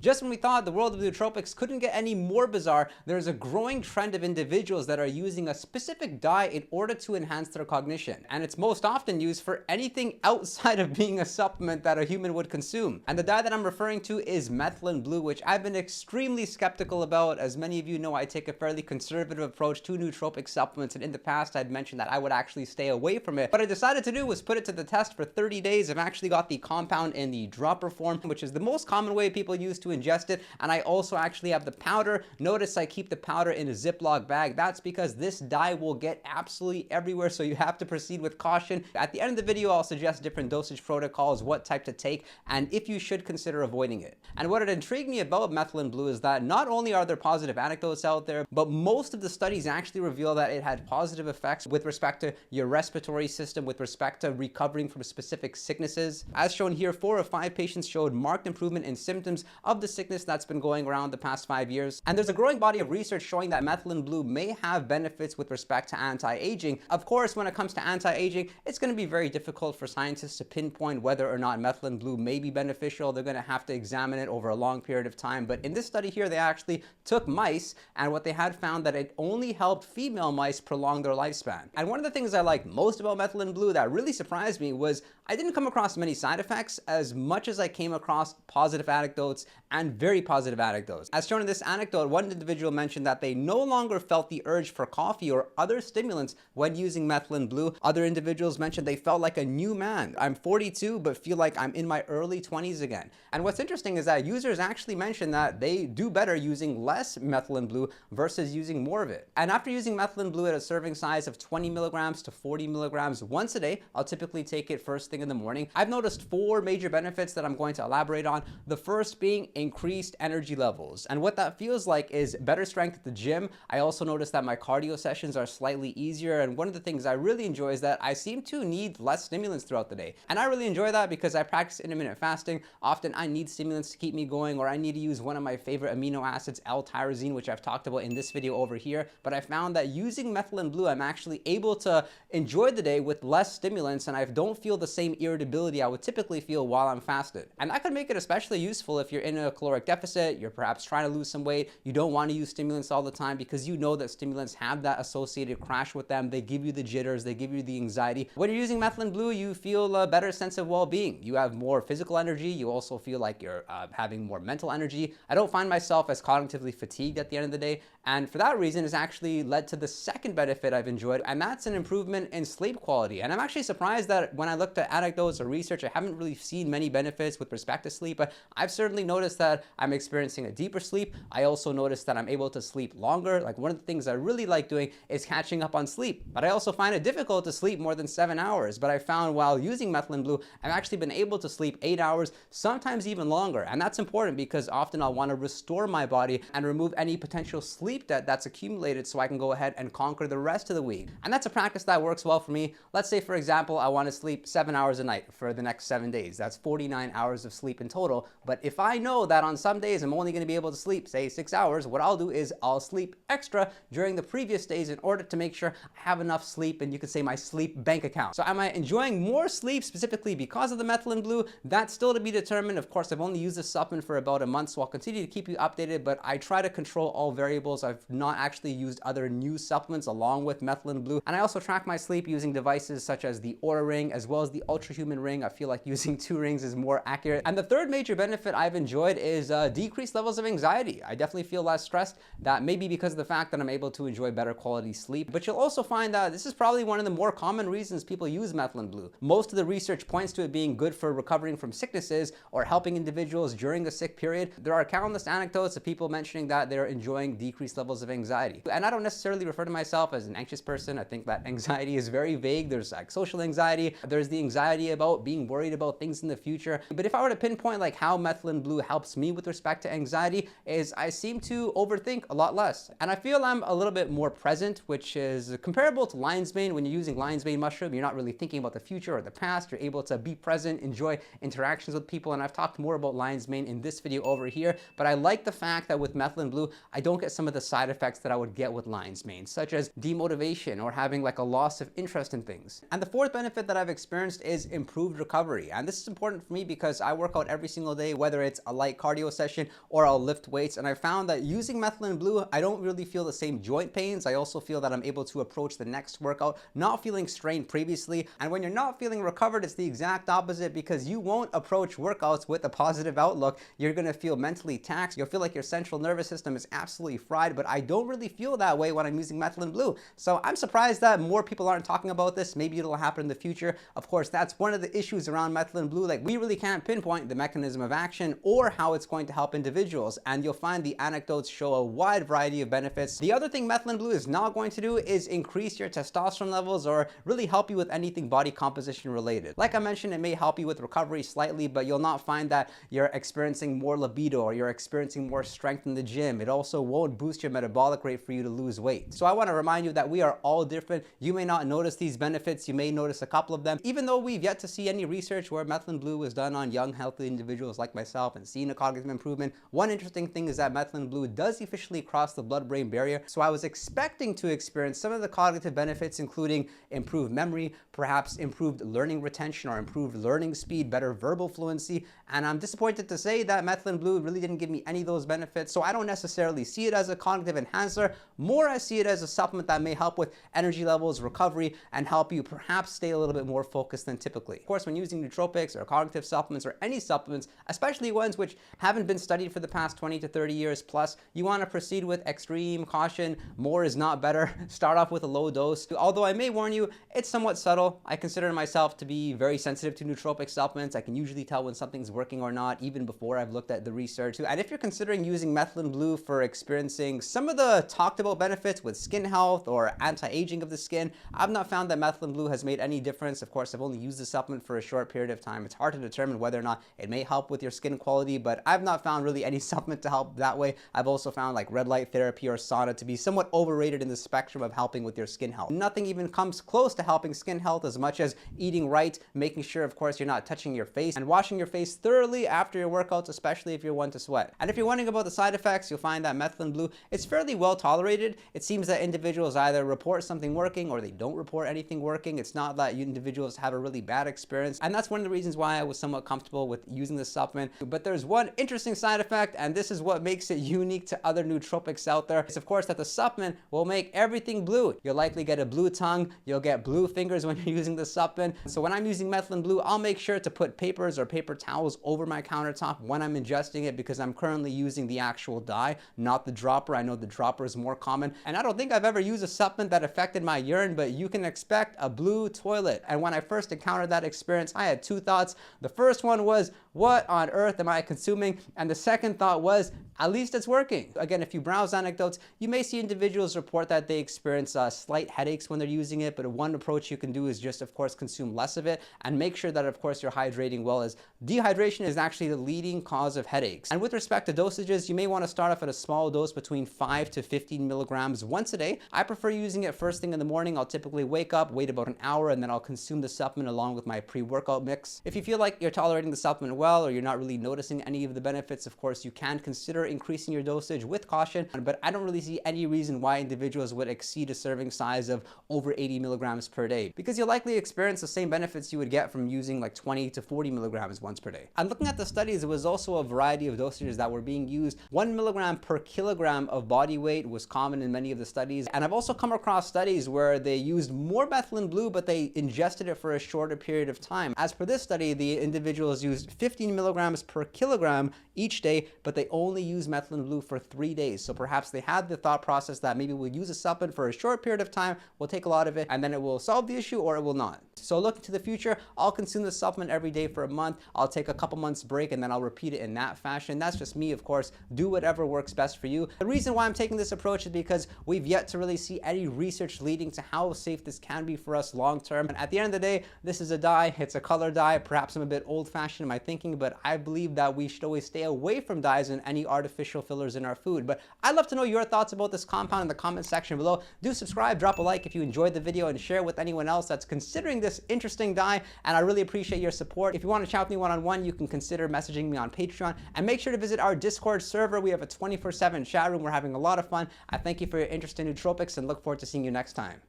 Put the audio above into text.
Just when we thought the world of nootropics couldn't get any more bizarre, there's a growing trend of individuals that are using a specific dye in order to enhance their cognition. And it's most often used for anything outside of being a supplement that a human would consume. And the dye that I'm referring to is Methylene Blue, which I've been extremely skeptical about. As many of you know, I take a fairly conservative approach to nootropic supplements, and in the past I'd mentioned that I would actually stay away from it. What I decided to do was put it to the test for 30 days. I've actually got the compound in the dropper form, which is the most common way people use to ingest it, and I also actually have the powder. Notice I keep the powder in a Ziploc bag. That's because this dye will get absolutely everywhere, so you have to proceed with caution. At the end of the video, I'll suggest different dosage protocols, what type to take, and if you should consider avoiding it. And what had intrigued me about Methylene Blue is that not only are there positive anecdotes out there, but most of the studies actually reveal that it had positive effects with respect to your respiratory system, with respect to recovering from specific sicknesses. As shown here, 4 of 5 patients showed marked improvement in symptoms of the sickness that's been going around the past 5 years. And there's a growing body of research showing that Methylene Blue may have benefits with respect to anti-aging. Of course, when it comes to anti-aging, it's going to be very difficult for scientists to pinpoint whether or not Methylene Blue may be beneficial. They're going to have to examine it over a long period of time. But in this study here, they actually took mice, and what they had found that it only helped female mice prolong their lifespan. And one of the things I like most about Methylene Blue that really surprised me was I didn't come across many side effects as much as I came across positive anecdotes and very positive anecdotes. As shown in this anecdote, one individual mentioned that they no longer felt the urge for coffee or other stimulants when using Methylene Blue. Other individuals mentioned they felt like a new man. I'm 42, but feel like I'm in my early 20s again. And what's interesting is that users actually mentioned that they do better using less Methylene Blue versus using more of it. And after using Methylene Blue at a serving size of 20 milligrams to 40 milligrams once a day, I'll typically take it first thing in the morning. I've noticed 4 major benefits that I'm going to elaborate on. The first being increased energy levels. And what that feels like is better strength at the gym. I also noticed that my cardio sessions are slightly easier. And one of the things I really enjoy is that I seem to need less stimulants throughout the day. And I really enjoy that because I practice intermittent fasting. Often I need stimulants to keep me going, or I need to use one of my favorite amino acids, L-tyrosine, which I've talked about in this video over here. But I found that using Methylene Blue, I'm actually able to enjoy the day with less stimulants, and I don't feel the same irritability I would typically feel while I'm fasted. And that could make it especially useful if you're in a caloric deficit, you're perhaps trying to lose some weight, you don't want to use stimulants all the time because you know that stimulants have that associated crash with them. They give you the jitters, they give you the anxiety. When you're using Methylene Blue, you feel a better sense of well-being. You have more physical energy, you also feel like you're having more mental energy. I don't find myself as cognitively fatigued at the end of the day, and for that reason, it's actually led to the second benefit I've enjoyed, and that's an improvement in sleep quality. And I'm actually surprised that when I looked at anecdotes or research, I haven't really seen many benefits with respect to sleep, but I've certainly noticed that I'm experiencing a deeper sleep. I also noticed that I'm able to sleep longer. Like, one of the things I really like doing is catching up on sleep, but I also find it difficult to sleep more than 7 hours. But I found while using Methylene Blue, I've actually been able to sleep 8 hours, sometimes even longer. And that's important because often I'll want to restore my body and remove any potential sleep debt that's accumulated so I can go ahead and conquer the rest of the week. And that's a practice that works well for me. Let's say, for example, I want to sleep 7 hours a night for the next 7 days. That's 49 hours of sleep in total. But if I know that on some days I'm only going to be able to sleep, say, 6 hours, what I'll do is I'll sleep extra during the previous days in order to make sure I have enough sleep, and you could say my sleep bank account. So am I enjoying more sleep specifically because of the Methylene Blue? That's still to be determined. Of course, I've only used this supplement for about a month, so I'll continue to keep you updated, but I try to control all variables. I've not actually used other new supplements along with Methylene Blue. And I also track my sleep using devices such as the Oura Ring as well as the Ultrahuman Ring. I feel like using 2 rings is more accurate. And the third major benefit I've enjoyed is decreased levels of anxiety. I definitely feel less stressed. That may be because of the fact that I'm able to enjoy better quality sleep, but you'll also find that this is probably one of the more common reasons people use Methylene Blue. Most of the research points to it being good for recovering from sicknesses or helping individuals during a sick period. There are countless anecdotes of people mentioning that they're enjoying decreased levels of anxiety. And I don't necessarily refer to myself as an anxious person. I think that anxiety is very vague. There's like social anxiety. There's the anxiety about being worried about things in the future. But if I were to pinpoint like how Methylene Blue helps me with respect to anxiety, is I seem to overthink a lot less. And I feel I'm a little bit more present, which is comparable to lion's mane. When you're using lion's mane mushroom, you're not really thinking about the future or the past. You're able to be present, enjoy interactions with people. And I've talked more about lion's mane in this video over here, but I like the fact that with Methylene Blue, I don't get some of the side effects that I would get with lion's mane, such as demotivation or having like a loss of interest in things. And the fourth benefit that I've experienced is improved recovery. And this is important for me because I work out every single day, whether it's a light light cardio session or I'll lift weights. And I found that using Methylene Blue, I don't really feel the same joint pains. I also feel that I'm able to approach the next workout not feeling strained previously. And when you're not feeling recovered, it's the exact opposite, because you won't approach workouts with a positive outlook. You're going to feel mentally taxed. You'll feel like your central nervous system is absolutely fried, but I don't really feel that way when I'm using Methylene Blue. So I'm surprised that more people aren't talking about this. Maybe it'll happen in the future. Of course, that's one of the issues around Methylene Blue. Like, we really can't pinpoint the mechanism of action or how it's going to help individuals. And you'll find the anecdotes show a wide variety of benefits. The other thing Methylene Blue is not going to do is increase your testosterone levels or really help you with anything body composition related. Like I mentioned, it may help you with recovery slightly, but you'll not find that you're experiencing more libido or you're experiencing more strength in the gym. It also won't boost your metabolic rate for you to lose weight. So I want to remind you that we are all different. You may not notice these benefits. You may notice a couple of them. Even though we've yet to see any research where Methylene Blue was done on young, healthy individuals like myself and seen a cognitive improvement, one interesting thing is that Methylene Blue does efficiently cross the blood-brain barrier. So I was expecting to experience some of the cognitive benefits, including improved memory, perhaps improved learning retention or improved learning speed, better verbal fluency. And I'm disappointed to say that Methylene Blue really didn't give me any of those benefits. So I don't necessarily see it as a cognitive enhancer. More, I see it as a supplement that may help with energy levels, recovery, and help you perhaps stay a little bit more focused than typically. Of course, when using nootropics or cognitive supplements or any supplements, especially ones which haven't been studied for the past 20 to 30 years plus, you want to proceed with extreme caution. More is not better. Start off with a low dose. Although I may warn you, it's somewhat subtle. I consider myself to be very sensitive to nootropic supplements. I can usually tell when something's working or not, even before I've looked at the research. And if you're considering using Methylene Blue for experiencing some of the talked about benefits with skin health or anti-aging of the skin, I've not found that Methylene Blue has made any difference. Of course, I've only used the supplement for a short period of time. It's hard to determine whether or not it may help with your skin quality, but I've not found really any supplement to help that way. I've also found like red light therapy or sauna to be somewhat overrated in the spectrum of helping with your skin health. Nothing even comes close to helping skin health as much as eating right, making sure, of course, you're not touching your face, and washing your face thoroughly after your workouts, especially if you're one to sweat. And if you're wondering about the side effects, you'll find that Methylene Blue is fairly well tolerated. It seems that individuals either report something working or they don't report anything working. It's not that individuals have a really bad experience, and that's one of the reasons why I was somewhat comfortable with using this supplement. But there's one interesting side effect, and this is what makes it unique to other nootropics out there. It's of course that the supplement will make everything blue. You'll likely get a blue tongue, you'll get blue fingers when you're using the supplement. So when I'm using Methylene Blue, I'll make sure to put papers or paper towels over my countertop when I'm ingesting it, because I'm currently using the actual dye, not the dropper. I know the dropper is more common, and I don't think I've ever used a supplement that affected my urine, but you can expect a blue toilet. And when I first encountered that experience, I had two thoughts. The first one was, what on earth am I consuming? And the second thought was, at least it's working. Again, if you browse anecdotes, you may see individuals report that they experience slight headaches when they're using it, but one approach you can do is just, of course, consume less of it and make sure that, of course, you're hydrating well, as dehydration is actually the leading cause of headaches. And with respect to dosages, you may want to start off at a small dose between 5 to 15 milligrams once a day. I prefer using it first thing in the morning. I'll typically wake up, wait about an hour, and then I'll consume the supplement along with my pre-workout mix. If you feel like you're tolerating the supplement well, or you're not really noticing any of the benefits, of course, you can consider increasing your dosage with caution, but I don't really see any reason why individuals would exceed a serving size of over 80 milligrams per day, because you'll likely experience the same benefits you would get from using like 20 to 40 milligrams once per day. And looking at the studies, there was also a variety of dosages that were being used. 1 milligram per kilogram of body weight was common in many of the studies, and I've also come across studies where they used more Methylene Blue, but they ingested it for a shorter period of time. As per this study, the individuals used 15 milligrams per kilogram each day, but they only used Methylene Blue for 3 days. So perhaps they had the thought process that maybe we'll use a supplement for a short period of time, we'll take a lot of it, and then it will solve the issue, or it will not. So looking to the future, I'll consume the supplement every day for a month. I'll take a couple months break, and then I'll repeat it in that fashion. That's just me, of course. Do whatever works best for you. The reason why I'm taking this approach is because we've yet to really see any research leading to how safe this can be for us long term. And at the end of the day, this is a dye. It's a color dye. Perhaps I'm a bit old-fashioned in my thinking, but I believe that we should always stay away from dyes and any artificial fillers in our food. But I'd love to know your thoughts about this compound in the comment section below. Do subscribe, drop a like if you enjoyed the video, and share with anyone else that's considering this interesting dye. And I really appreciate your support. If you want to chat with me one-on-one, you can consider messaging me on Patreon, and make sure to visit our Discord server. We have a 24/7 chat room. We're having a lot of fun. I thank you for your interest in nootropics and look forward to seeing you next time.